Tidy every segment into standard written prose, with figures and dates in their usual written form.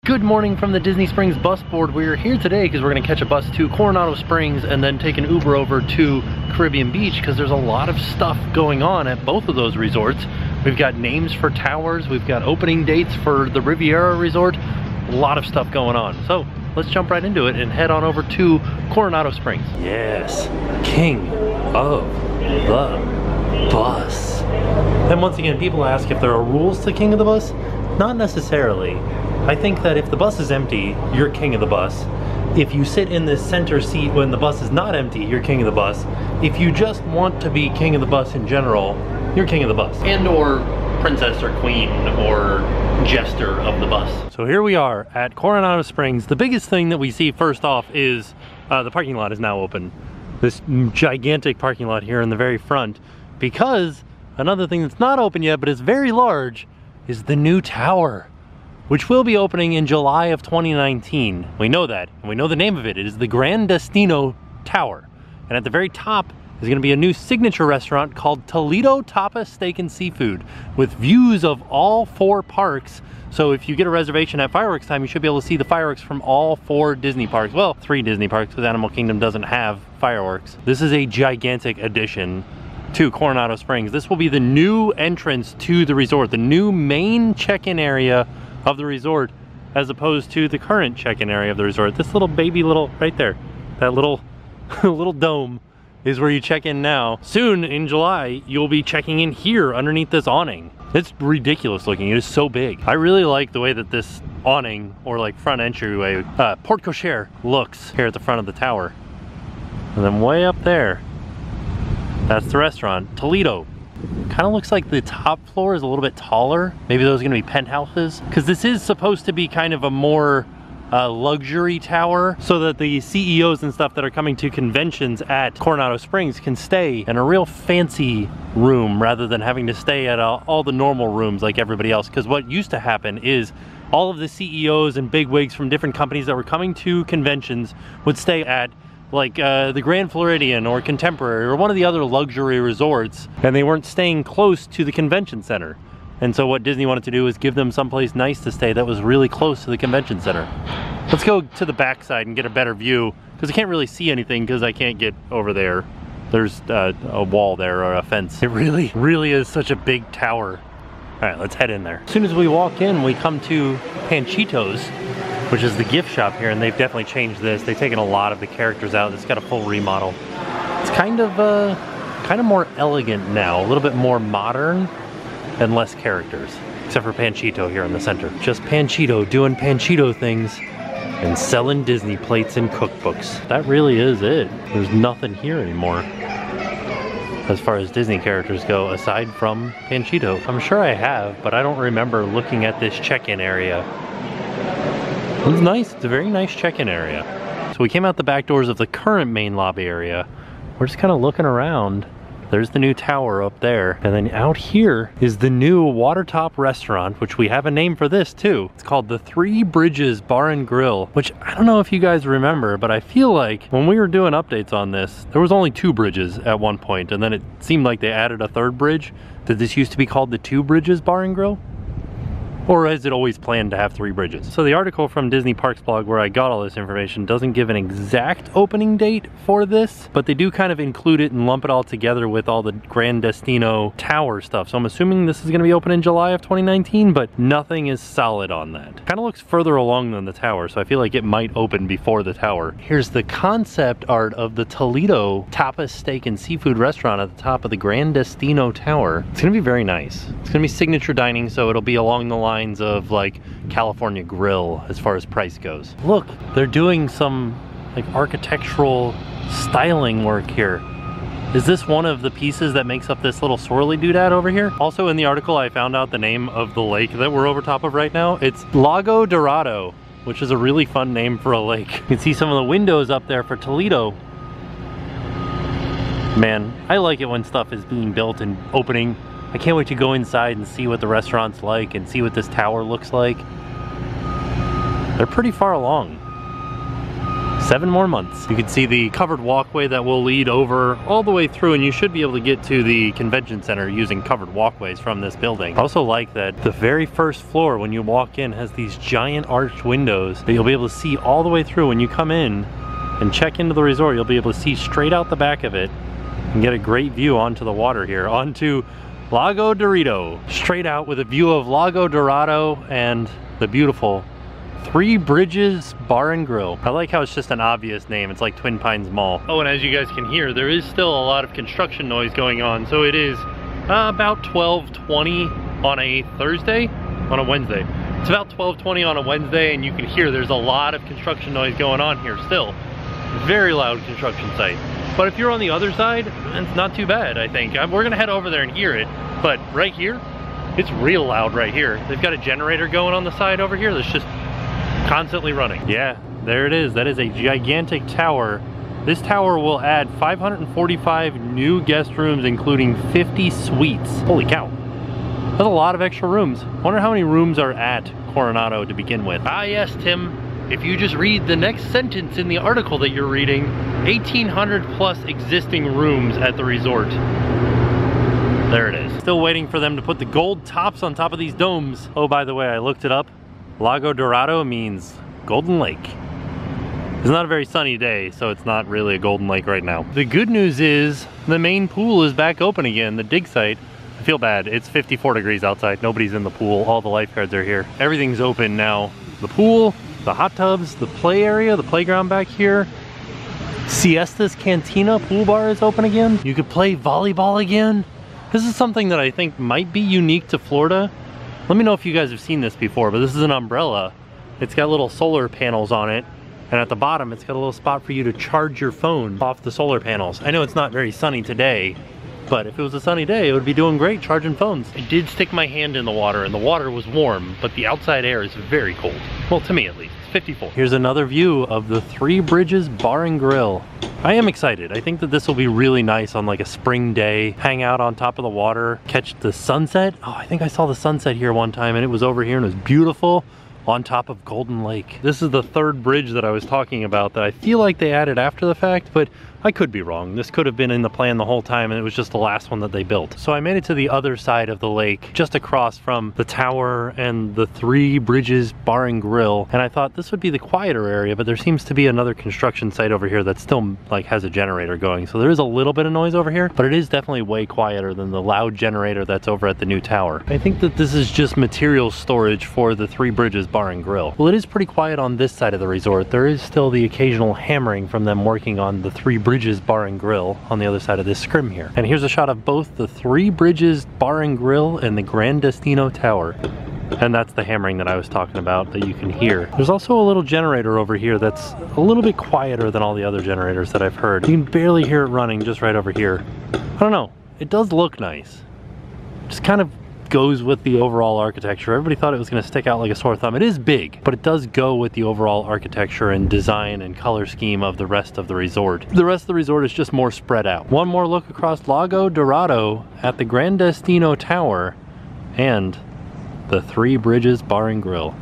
Good morning from the Disney Springs bus board. We're here today because we're going to catch a bus to Coronado Springs and then take an Uber over to Caribbean Beach because there's a lot of stuff going on at both of those resorts. We've got names for towers, we've got opening dates for the Riviera Resort, a lot of stuff going on. So let's jump right into it and head on over to Coronado Springs. Yes, king of the bus. And once again, people ask if there are rules to king of the bus. Not necessarily. I think that if the bus is empty, you're king of the bus. If you sit in the center seat when the bus is not empty, you're king of the bus. If you just want to be king of the bus in general, you're king of the bus. And or princess or queen or jester of the bus. So here we are at Coronado Springs. The biggest thing that we see first off is the parking lot is now open. This gigantic parking lot here in the very front. Because another thing that's not open yet, but is very large, is the new tower, which will be opening in July of 2019. We know that, and we know the name of it. It is the Gran Destino Tower. And at the very top is gonna be a new signature restaurant called Toledo Tapas Steak and Seafood with views of all 4 parks. So if you get a reservation at fireworks time, you should be able to see the fireworks from all 4 Disney parks. Well, 3 Disney parks because Animal Kingdom doesn't have fireworks. This is a gigantic addition to Coronado Springs. This will be the new entrance to the resort, the new main check-in area of the resort, as opposed to the current check-in area of the resort. This little baby right there, that little little dome is where you check in now. Soon in July, you'll be checking in here underneath this awning. It's ridiculous looking, it is so big. I really like the way that this awning, or like front entryway, porte cochere looks here at the front of the tower. And then way up there, that's the restaurant, Toledo. Kind of looks like the top floor is a little bit taller. Maybe those are gonna be penthouses. Because this is supposed to be kind of a more luxury tower so that the CEOs and stuff that are coming to conventions at Coronado Springs can stay in a real fancy room rather than having to stay at all the normal rooms like everybody else. Because what used to happen is all of the CEOs and bigwigs from different companies that were coming to conventions would stay at like the Grand Floridian or Contemporary or one of the other luxury resorts, and they weren't staying close to the convention center. And so what Disney wanted to do is give them someplace nice to stay that was really close to the convention center. Let's go to the back side and get a better view, because I can't really see anything because I can't get over there. There's a wall there or a fence. It really is such a big tower. All right, let's head in there. As soon as we walk in, we come to Panchitos, which is the gift shop here, and they've definitely changed this. They've taken a lot of the characters out. It's got a full remodel. It's kind of more elegant now, a little bit more modern and less characters, except for Panchito here in the center. Just Panchito doing Panchito things and selling Disney plates and cookbooks. That really is it. There's nothing here anymore as far as Disney characters go, aside from Panchito. I'm sure I have, but I don't remember looking at this check-in area. It's nice, it's a very nice check-in area. So we came out the back doors of the current main lobby area. We're just kind of looking around. There's the new tower up there. And then out here is the new Watertop restaurant, which we have a name for this too. It's called the 3 Bridges Bar and Grill, which I don't know if you guys remember, but I feel like when we were doing updates on this, there was only 2 bridges at one point, and then it seemed like they added a 3rd bridge. Did this used to be called the 2 Bridges Bar and Grill? Or is it always planned to have 3 bridges? So the article from Disney Parks blog where I got all this information doesn't give an exact opening date for this, but they do kind of include it and lump it all together with all the Gran Destino Tower stuff. So I'm assuming this is gonna be open in July of 2019, but nothing is solid on that. Kind of looks further along than the tower, so I feel like it might open before the tower. Here's the concept art of the Toledo Tapas Steak and Seafood restaurant at the top of the Gran Destino Tower. It's gonna be very nice. It's gonna be signature dining, so it'll be along the line of like California Grill as far as price goes. Look, they're doing some like architectural styling work here. Is this one of the pieces that makes up this little swirly doodad over here? Also in the article I found out the name of the lake that we're over top of right now. It's Lago Dorado, which is a really fun name for a lake. You can see some of the windows up there for Toledo. Man, I like it when stuff is being built and opening. I can't wait to go inside and see what the restaurant's like and see what this tower looks like. They're pretty far along. 7 more months. You can see the covered walkway that will lead over all the way through, and you should be able to get to the convention center using covered walkways from this building. I also like that the very first floor when you walk in has these giant arched windows that you'll be able to see all the way through. When you come in and check into the resort, you'll be able to see straight out the back of it and get a great view onto the water here, onto Lago Dorado. Straight out with a view of Lago Dorado and the beautiful Three Bridges Bar and Grill. I like how it's just an obvious name. It's like Twin Pines Mall. Oh, and as you guys can hear, there is still a lot of construction noise going on. So it is about 12:20 on a Thursday, on a Wednesday. It's about 12:20 on a Wednesday, and you can hear there's a lot of construction noise going on here still. Very loud construction site. But if you're on the other side, it's not too bad, I think. We're gonna head over there and hear it. But right here, it's real loud right here. They've got a generator going on the side over here that's just constantly running. Yeah, there it is. That is a gigantic tower. This tower will add 545 new guest rooms, including 50 suites. Holy cow. That's a lot of extra rooms. Wonder how many rooms are at Coronado to begin with. Ah yes, Tim. If you just read the next sentence in the article that you're reading, 1,800 plus existing rooms at the resort. There it is. Still waiting for them to put the gold tops on top of these domes. Oh, by the way, I looked it up. Lago Dorado means Golden Lake. It's not a very sunny day, so it's not really a golden lake right now. The good news is the main pool is back open again, the dig site. I feel bad, it's 54 degrees outside. Nobody's in the pool, all the lifeguards are here. Everything's open now. The pool, the hot tubs, the play area, the playground back here. Siesta's Cantina pool bar is open again. You could play volleyball again. This is something that I think might be unique to Florida. Let me know if you guys have seen this before, but this is an umbrella. It's got little solar panels on it, and at the bottom it's got a little spot for you to charge your phone off the solar panels. I know it's not very sunny today, but if it was a sunny day, it would be doing great charging phones. I did stick my hand in the water, and the water was warm, but the outside air is very cold. Well, to me at least. It's 54. Here's another view of the Three Bridges Bar and Grill. I am excited. I think that this will be really nice on like a spring day. Hang out on top of the water, catch the sunset. Oh, I think I saw the sunset here one time, and it was over here and it was beautiful on top of Golden Lake. This is the third bridge that I was talking about that I feel like they added after the fact, but I could be wrong. This could have been in the plan the whole time, and it was just the last one that they built. So I made it to the other side of the lake, just across from the tower and the Three Bridges Bar and Grill, and I thought this would be the quieter area, but there seems to be another construction site over here that still like has a generator going. So there is a little bit of noise over here, but it is definitely way quieter than the loud generator that's over at the new tower. I think that this is just material storage for the Three Bridges Bar and Grill. Well, it is pretty quiet on this side of the resort. There is still the occasional hammering from them working on the Three Bridges Bar and Grill on the other side of this scrim here. And here's a shot of both the Three Bridges Bar and Grill and the Gran Destino Tower. And that's the hammering that I was talking about that you can hear. There's also a little generator over here that's a little bit quieter than all the other generators that I've heard. You can barely hear it running just right over here. I don't know, it does look nice. Just kind of goes with the overall architecture. Everybody thought it was going to stick out like a sore thumb. It is big, but it does go with the overall architecture and design and color scheme of the rest of the resort. The rest of the resort is just more spread out. One more look across Lago Dorado at the Gran Destino Tower and the Three Bridges Bar and Grill.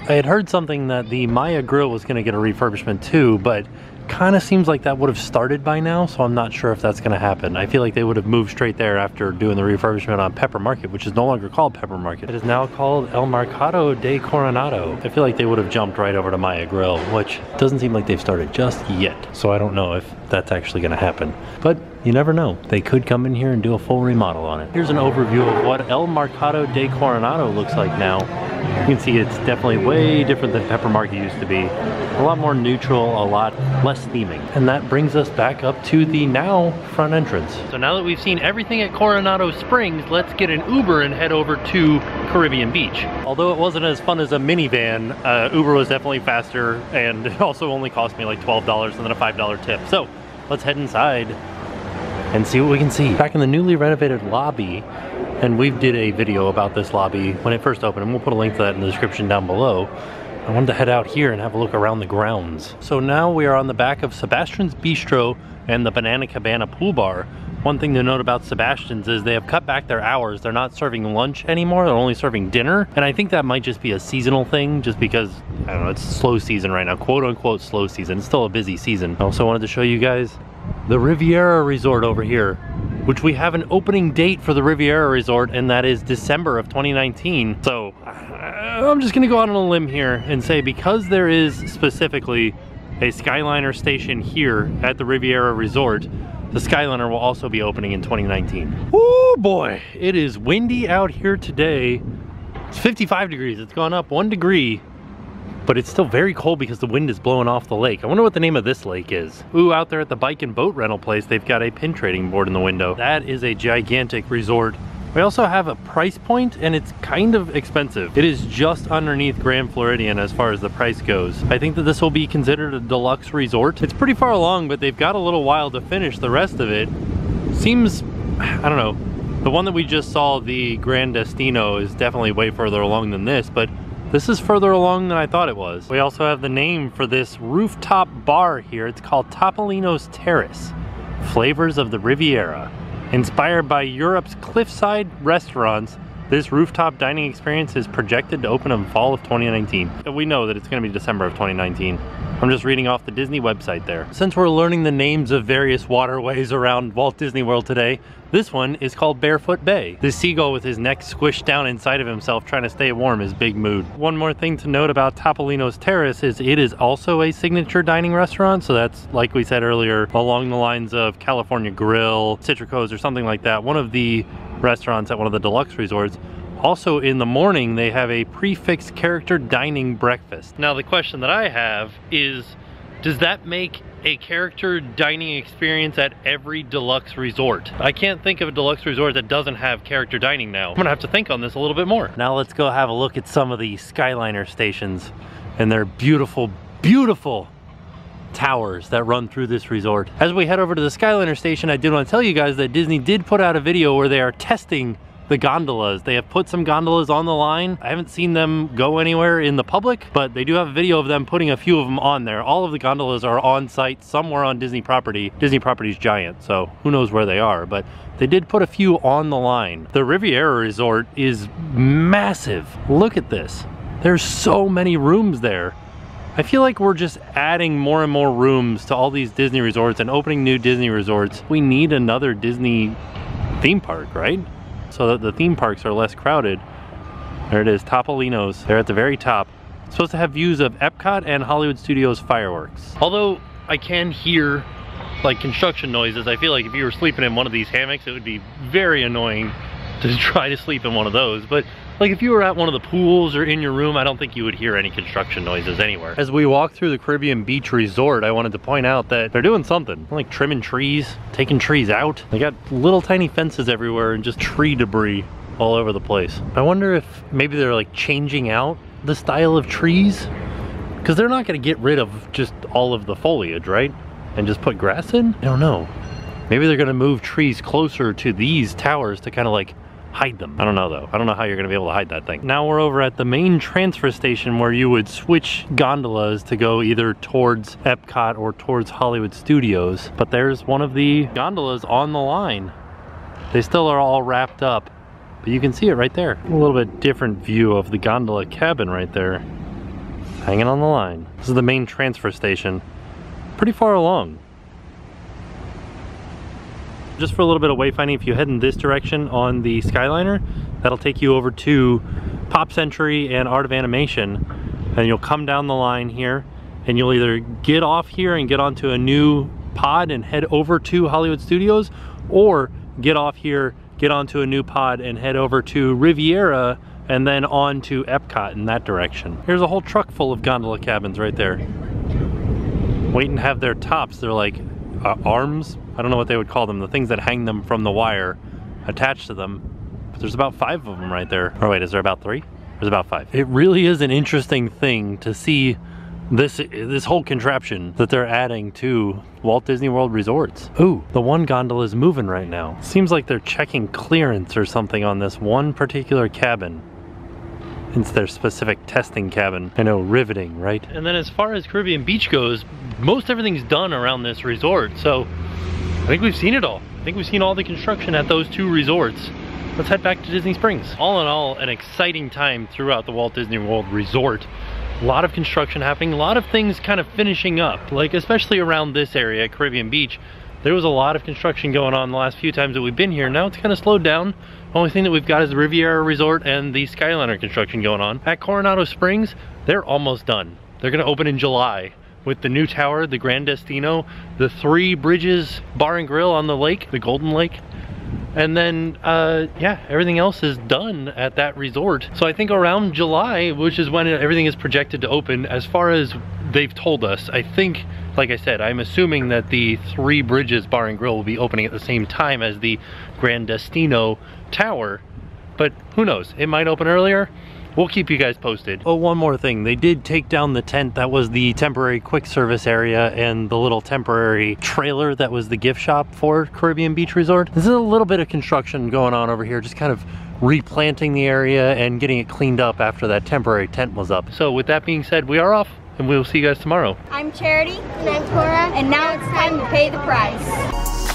I had heard something that the Maya Grill was going to get a refurbishment too, but kind of seems like that would have started by now, so I'm not sure if that's going to happen. I feel like they would have moved straight there after doing the refurbishment on Pepper Market, which is no longer called Pepper Market. It is now called El Mercado de Coronado. I feel like they would have jumped right over to Maya Grill, which doesn't seem like they've started just yet. So I don't know if that's actually going to happen. But you never know. They could come in here and do a full remodel on it. Here's an overview of what El Mercado de Coronado looks like now. You can see it's definitely way different than Pepper Market used to be. A lot more neutral, a lot less theming. And that brings us back up to the now front entrance. So now that we've seen everything at Coronado Springs, let's get an Uber and head over to Caribbean Beach. Although it wasn't as fun as a minivan, Uber was definitely faster, and it also only cost me like $12 and then a $5 tip. So let's head inside and see what we can see. Back in the newly renovated lobby, and we did a video about this lobby when it first opened, and we'll put a link to that in the description down below. I wanted to head out here and have a look around the grounds. So now we are on the back of Sebastian's Bistro and the Cabana pool bar. One thing to note about Sebastian's is they have cut back their hours. They're not serving lunch anymore, they're only serving dinner. And I think that might just be a seasonal thing, just because, I don't know, it's slow season right now, quote unquote slow season. It's still a busy season. I also wanted to show you guys the Riviera Resort over here, which we have an opening date for the Riviera Resort, and that is December of 2019. So I'm just gonna go out on a limb here and say, because there is specifically a Skyliner station here at the Riviera Resort, the Skyliner will also be opening in 2019. Oh boy, it is windy out here today. It's 55 degrees, it's gone up 1 degree, but it's still very cold because the wind is blowing off the lake. I wonder what the name of this lake is. Ooh, out there at the bike and boat rental place, they've got a pin trading board in the window. That is a gigantic resort. We also have a price point, and it's kind of expensive. It is just underneath Grand Floridian as far as the price goes. I think that this will be considered a deluxe resort. It's pretty far along, but they've got a little while to finish the rest of it. Seems, I don't know, the one that we just saw, the Grand Destino, is definitely way further along than this, but this is further along than I thought it was. We also have the name for this rooftop bar here. It's called Topolino's Terrace, Flavors of the Riviera. Inspired by Europe's cliffside restaurants, this rooftop dining experience is projected to open in fall of 2019. We know that it's going to be December of 2019. I'm just reading off the Disney website there. Since we're learning the names of various waterways around Walt Disney World today, this one is called Barefoot Bay. This seagull with his neck squished down inside of himself trying to stay warm is big mood. One more thing to note about Topolino's Terrace is it is also a signature dining restaurant, so that's, like we said earlier, along the lines of California Grill, Citrico's, or something like that. One of the restaurants at one of the deluxe resorts. Also in the morning, they have a prefix character dining breakfast. Now the question that I have is, does that make a character dining experience at every deluxe resort? I can't think of a deluxe resort that doesn't have character dining now. I'm gonna have to think on this a little bit more. Now let's go have a look at some of the Skyliner stations and their beautiful, beautiful towers that run through this resort. As we head over to the Skyliner station, I did want to tell you guys that Disney did put out a video where they are testing the gondolas. They have put some gondolas on the line. I haven't seen them go anywhere in the public, but they do have a video of them putting a few of them on there. All of the gondolas are on site somewhere on Disney property. Disney property's giant, so who knows where they are, but they did put a few on the line. The Riviera Resort is massive. Look at this. There's so many rooms there. I feel like we're just adding more and more rooms to all these Disney resorts and opening new Disney resorts. We need another Disney theme park, right? So that the theme parks are less crowded. There it is, Topolino's. They're at the very top. It's supposed to have views of Epcot and Hollywood Studios fireworks. Although I can hear like construction noises, I feel like if you were sleeping in one of these hammocks, it would be very annoying to try to sleep in one of those. But like if you were at one of the pools or in your room, I don't think you would hear any construction noises anywhere. As we walk through the Caribbean Beach Resort, I wanted to point out that they're doing something. They're like trimming trees, taking trees out. They got little tiny fences everywhere and just tree debris all over the place. I wonder if maybe they're like changing out the style of trees, because they're not gonna get rid of just all of the foliage, right? And just put grass in? I don't know. Maybe they're gonna move trees closer to these towers to kind of like hide them. I don't know though. I don't know how you're gonna be able to hide that thing. Now we're over at the main transfer station where you would switch gondolas to go either towards Epcot or towards Hollywood Studios. But there's one of the gondolas on the line. They still are all wrapped up, but you can see it right there. A little bit different view of the gondola cabin right there, hanging on the line. This is the main transfer station. Pretty far along. Just for a little bit of wayfinding, if you head in this direction on the Skyliner, that'll take you over to Pop Century and Art of Animation, and you'll come down the line here and you'll either get off here and get onto a new pod and head over to Hollywood Studios, or get off here, get onto a new pod and head over to Riviera and then on to Epcot in that direction. Here's a whole truck full of gondola cabins right there, waiting to have their tops. They're like arms, I don't know what they would call them, the things that hang them from the wire attached to them. But there's about 5 of them right there. Or wait, is there about 3? There's about 5. It really is an interesting thing to see this whole contraption that they're adding to Walt Disney World resorts. Ooh, the one gondola is moving right now. Seems like they're checking clearance or something on this one particular cabin. It's their specific testing cabin. I know, riveting, right? And then as far as Caribbean Beach goes, most everything's done around this resort. So think we've seen it all. I think we've seen all the construction at those two resorts. Let's head back to Disney Springs. All in all, an exciting time throughout the Walt Disney World Resort. A lot of construction happening, a lot of things kind of finishing up, like especially around this area at Caribbean Beach. There was a lot of construction going on the last few times that we've been here. Now it's kind of slowed down. Only thing that we've got is the Riviera Resort and the Skyliner construction going on. At Coronado Springs, they're almost done. They're gonna open in July with the new tower, the Grand Destino, the 3 Bridges Bar and Grill on the lake, the Golden Lake. And then, yeah, everything else is done at that resort. So I think around July, which is when everything is projected to open, as far as they've told us, I think, like I said, I'm assuming that the 3 Bridges Bar and Grill will be opening at the same time as the Grand Destino Tower. But who knows? It might open earlier. We'll keep you guys posted. Oh, one more thing. They did take down the tent that was the temporary quick service area and the little temporary trailer that was the gift shop for Caribbean Beach Resort. There's a little bit of construction going on over here, just kind of replanting the area and getting it cleaned up after that temporary tent was up. So with that being said, we are off and we'll see you guys tomorrow. I'm Charity. And I'm Cora. And now it's time to pay the price.